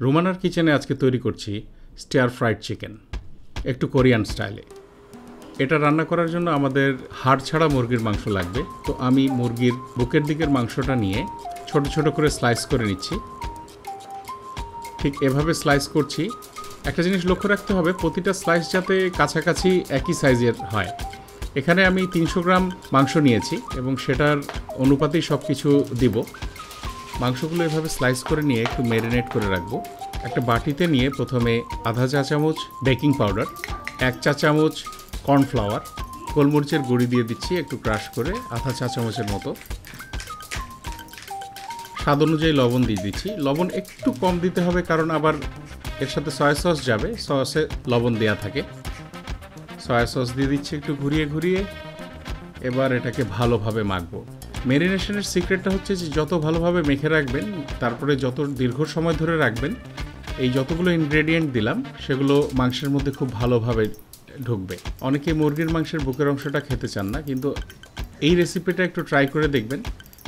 রুমানার কিচেনে আজকে তৈরি করছি স্টিয়ার ফ্রাইড চিকেন, একটু কোরিয়ান স্টাইলে। এটা রান্না করার জন্য আমাদের হাড় ছাড়া মুরগির মাংস লাগবে। তো আমি মুরগির বুকের দিকের মাংসটা নিয়ে ছোট ছোট করে স্লাইস করে নিচ্ছি। ঠিক এভাবে স্লাইস করছি। একটা জিনিস লক্ষ্য রাখতে হবে, প্রতিটা স্লাইস যাতে কাছাকাছি একই সাইজের হয়। এখানে আমি 300 গ্রাম মাংস নিয়েছি এবং সেটার অনুপাতেই সব কিছু দিব। মাংসগুলো এভাবে স্লাইস করে নিয়ে একটু ম্যারিনেট করে রাখবো। একটা বাটিতে নিয়ে প্রথমে আধা চা চামচ বেকিং পাউডার, 1 চা চামচ কর্নফ্লাওয়ার, গোলমরিচের গুঁড়ি দিয়ে দিচ্ছি একটু ক্রাশ করে আধা চা চামচের মতো। স্বাদ অনুযায়ী লবণ দিয়ে দিচ্ছি। লবণ একটু কম দিতে হবে কারণ আবার এর সাথে সয়া সস যাবে, সসে লবণ দেওয়া থাকে। সয়া সস দিয়ে দিচ্ছি একটু ঘুরিয়ে ঘুরিয়ে। এবার এটাকে ভালোভাবে মাখবো। ম্যারিনেশনের সিক্রেটটা হচ্ছে যে যত ভালোভাবে মেখে রাখবেন, তারপরে যত দীর্ঘ সময় ধরে রাখবেন, এই যতগুলো ইনগ্রেডিয়েন্ট দিলাম সেগুলো মাংসের মধ্যে খুব ভালোভাবে ঢুকবে। অনেকে মুরগির মাংসের বুকের অংশটা খেতে চান না, কিন্তু এই রেসিপিটা একটু ট্রাই করে দেখবেন।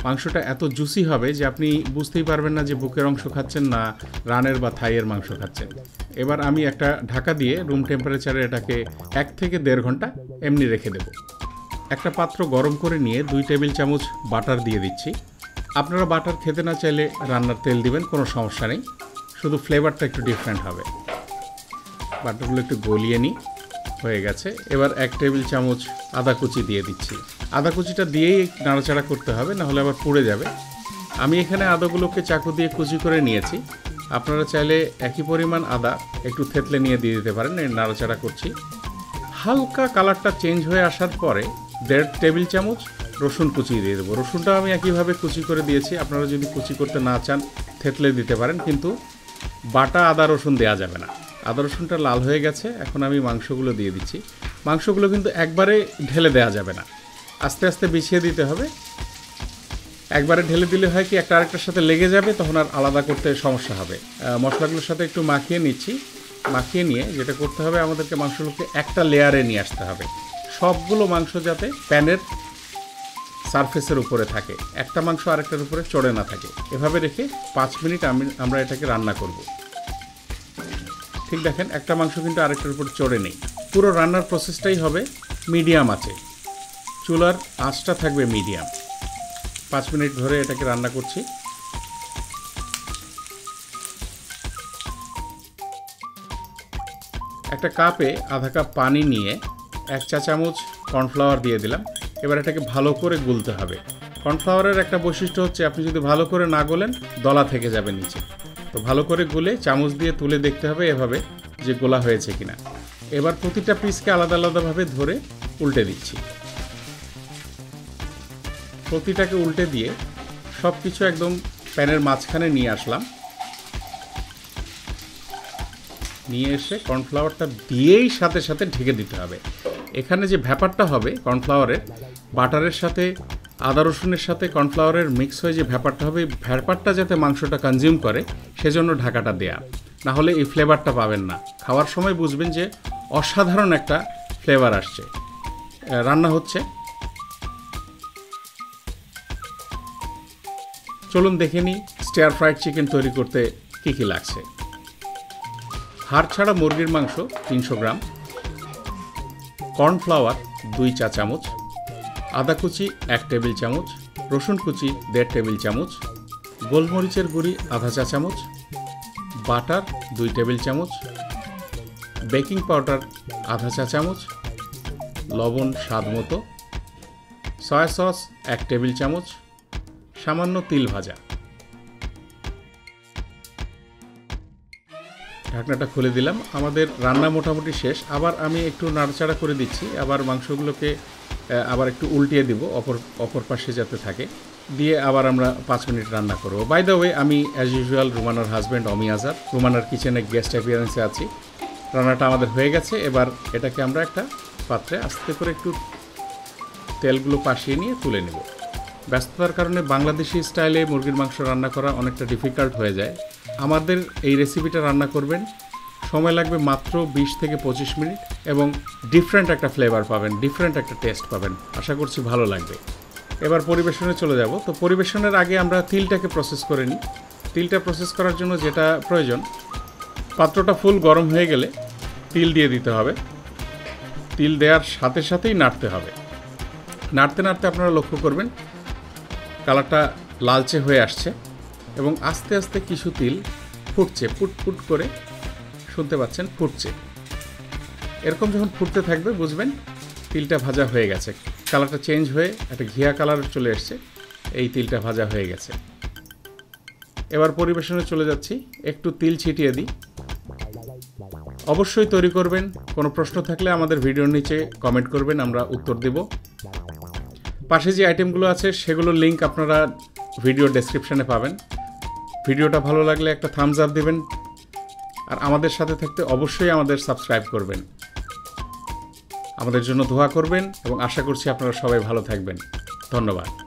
মাংসটা এত জুসি হবে যে আপনি বুঝতেই পারবেন না যে বুকের অংশ খাচ্ছেন না রানের বা থাইয়ের মাংস খাচ্ছেন। এবার আমি একটা ঢাকা দিয়ে রুম টেম্পারেচারে এটাকে 1 থেকে 1.5 ঘন্টা এমনি রেখে দেব। একটা পাত্র গরম করে নিয়ে 2 টেবিল চামচ বাটার দিয়ে দিচ্ছি। আপনারা বাটার খেতে না চাইলে রান্নার তেল দিবেন, কোনো সমস্যা নেই, শুধু ফ্লেভারটা একটু ডিফারেন্ট হবে। বাটারগুলো একটু গলিয়ে নিই, হয়ে গেছে। এবার 1 টেবিল চামচ আদা কুচি দিয়ে দিচ্ছি। আদা কুচিটা দিয়েই নাড়াচাড়া করতে হবে, নাহলে আবার পুড়ে যাবে। আমি এখানে আদাগুলোকে চাকু দিয়ে কুচি করে নিয়েছি। আপনারা চাইলে একই পরিমাণ আদা একটু থেতলে নিয়ে দিয়ে দিতে পারেন। নাড়াচাড়া করছি। হালকা কালারটা চেঞ্জ হয়ে আসার পরে 1.5 টেবিল চামচ রসুন কুচি দিয়ে দেবো। রসুনটা আমি একইভাবে কুচি করে দিয়েছি। আপনারা যদি কুচি করতে না চান থেতলে দিতে পারেন, কিন্তু বাটা আদা রসুন দেওয়া যাবে না। আদা রসুনটা লাল হয়ে গেছে। এখন আমি মাংসগুলো দিয়ে দিচ্ছি। মাংসগুলো কিন্তু একবারে ঢেলে দেওয়া যাবে না, আস্তে আস্তে বিছিয়ে দিতে হবে। একবারে ঢেলে দিলে হয় কি, একটা আরেকটার সাথে লেগে যাবে, তখন আর আলাদা করতে সমস্যা হবে। মশলাগুলোর সাথে একটু মাখিয়ে নিচ্ছি। মাখিয়ে নিয়ে যেটা করতে হবে, আমাদেরকে মাংসগুলোকে একটা লেয়ারে নিয়ে আসতে হবে। সবগুলো মাংস যাতে প্যানের সারফেসের উপরে থাকে, একটা মাংস আরেকটার উপরে চড়ে না থাকে। এভাবে রেখে 5 মিনিট আমরা এটাকে রান্না করব। ঠিক দেখেন, একটা মাংস কিন্তু আরেকটার উপর চড়ে নেই। পুরো রান্নার প্রসেসটাই হবে মিডিয়াম আঁচে। চুলার আঁচটা থাকবে মিডিয়াম। 5 মিনিট ধরে এটাকে রান্না করছি। একটা কাপে আধা কাপ পানি নিয়ে 1 চা চামচ কর্নফ্লাওয়ার দিয়ে দিলাম। এবার এটাকে ভালো করে গুলতে হবে। কর্নফ্লাওয়ারের একটা বৈশিষ্ট্য হচ্ছে, আপনি যদি ভালো করে না গোলেন দলা থেকে যাবে নিচে। তো ভালো করে গুলে চামচ দিয়ে তুলে দেখতে হবে এভাবে যে গোলা হয়েছে কিনা। এবার প্রতিটা পিসকে আলাদা আলাদাভাবে ধরে উল্টে দিচ্ছি। প্রতিটাকে উল্টে দিয়ে সব কিছু একদম প্যানের মাঝখানে নিয়ে আসলাম। নিয়ে এসে কর্নফ্লাওয়ারটা দিয়েই সাথে সাথে ঢেকে দিতে হবে। এখানে যে ভ্যাপারটা হবে কর্নফ্লাওয়ারের, বাটারের সাথে আদা রসুনের সাথে কর্নফ্লাওয়ারের মিক্স হয়ে যে ভ্যাপারটা হবে, ভ্যাপারটা যাতে মাংসটা কনজিউম করে সেজন্য ঢাকাটা দেয়া, না হলে এই ফ্লেভারটা পাবেন না। খাওয়ার সময় বুঝবেন যে অসাধারণ একটা ফ্লেভার আসছে। রান্না হচ্ছে, চলুন দেখে নিই স্টিয়ার ফ্রাইড চিকেন তৈরি করতে কী কী লাগছে। হাড় ছাড়া মুরগির মাংস 300 গ্রাম, কর্নফ্লাওয়ার 2 চা চামচ, আদা কুচি 1 টেবিল চামচ, রসুন কুচি 1.5 টেবিল চামচ, গোলমরিচের গুঁড়ি আধা চা চামচ, বাটার 2 টেবিল চামচ, বেকিং পাউডার আধা চা চামচ, লবণ স্বাদ মতো, সয়া সস 1 টেবিল চামচ, সামান্য তিল ভাজা। ঢাকনাটা খুলে দিলাম। আমাদের রান্না মোটামুটি শেষ। আবার আমি একটু নাড়াচাড়া করে দিচ্ছি। আবার মাংসগুলোকে আবার একটু উল্টিয়ে দিব অপর পাশে যাতে থাকে, দিয়ে আবার আমরা 5 মিনিট রান্না করব। বাই দ্য ওয়ে, আমি অ্যাজ ইউজুয়াল রুমানার হাজব্যান্ড অমি আজাদ, রুমানার কিচেনে গেস্ট অ্যাপিয়ারেন্সে আছি। রান্নাটা আমাদের হয়ে গেছে। এবার এটাকে আমরা একটা পাত্রে আস্তে করে একটু তেলগুলো পাশিয়ে নিয়ে তুলে নেব। ব্যস্ততার কারণে বাংলাদেশি স্টাইলে মুরগির মাংস রান্না করা অনেকটা ডিফিকাল্ট হয়ে যায়। আমাদের এই রেসিপিটা রান্না করবেন, সময় লাগবে মাত্র 20 থেকে 25 মিনিট এবং ডিফারেন্ট একটা ফ্লেভার পাবেন, ডিফারেন্ট একটা টেস্ট পাবেন। আশা করছি ভালো লাগবে। এবার পরিবেশনে চলে যাব। তো পরিবেশনের আগে আমরা তিলটাকে প্রসেস করে নিই। তিলটা প্রসেস করার জন্য যেটা প্রয়োজন, পাত্রটা ফুল গরম হয়ে গেলে তিল দিয়ে দিতে হবে। তিল দেওয়ার সাথে সাথেই নাড়তে হবে। নাড়তে নাড়তে আপনারা লক্ষ্য করবেন কালারটা লালচে হয়ে আসছে এবং আস্তে আস্তে কিছু তিল ফুটছে, ফুটফুট করে শুনতে পাচ্ছেন ফুটছে। এরকম যখন ফুটতে থাকবে বুঝবেন তিলটা ভাজা হয়ে গেছে, কালারটা চেঞ্জ হয়ে একটা ঘিয়া কালার চলে এসছে, এই তিলটা ভাজা হয়ে গেছে। এবার পরিবেশনে চলে যাচ্ছি, একটু তিল ছিটিয়ে দিই। অবশ্যই তৈরি করবেন। কোনো প্রশ্ন থাকলে আমাদের ভিডিওর নিচে কমেন্ট করবেন, আমরা উত্তর দেব। পাশে যে আইটেমগুলো আছে সেগুলোর লিঙ্ক আপনারা ভিডিও ডেসক্রিপশনে পাবেন। ভিডিওটা ভালো লাগলে একটা থামস আপ দিবেন, আর আমাদের সাথে থাকতে অবশ্যই আমাদের সাবস্ক্রাইব করবেন। আমাদের জন্য দোয়া করবেন এবং আশা করছি আপনারা সবাই ভালো থাকবেন। ধন্যবাদ।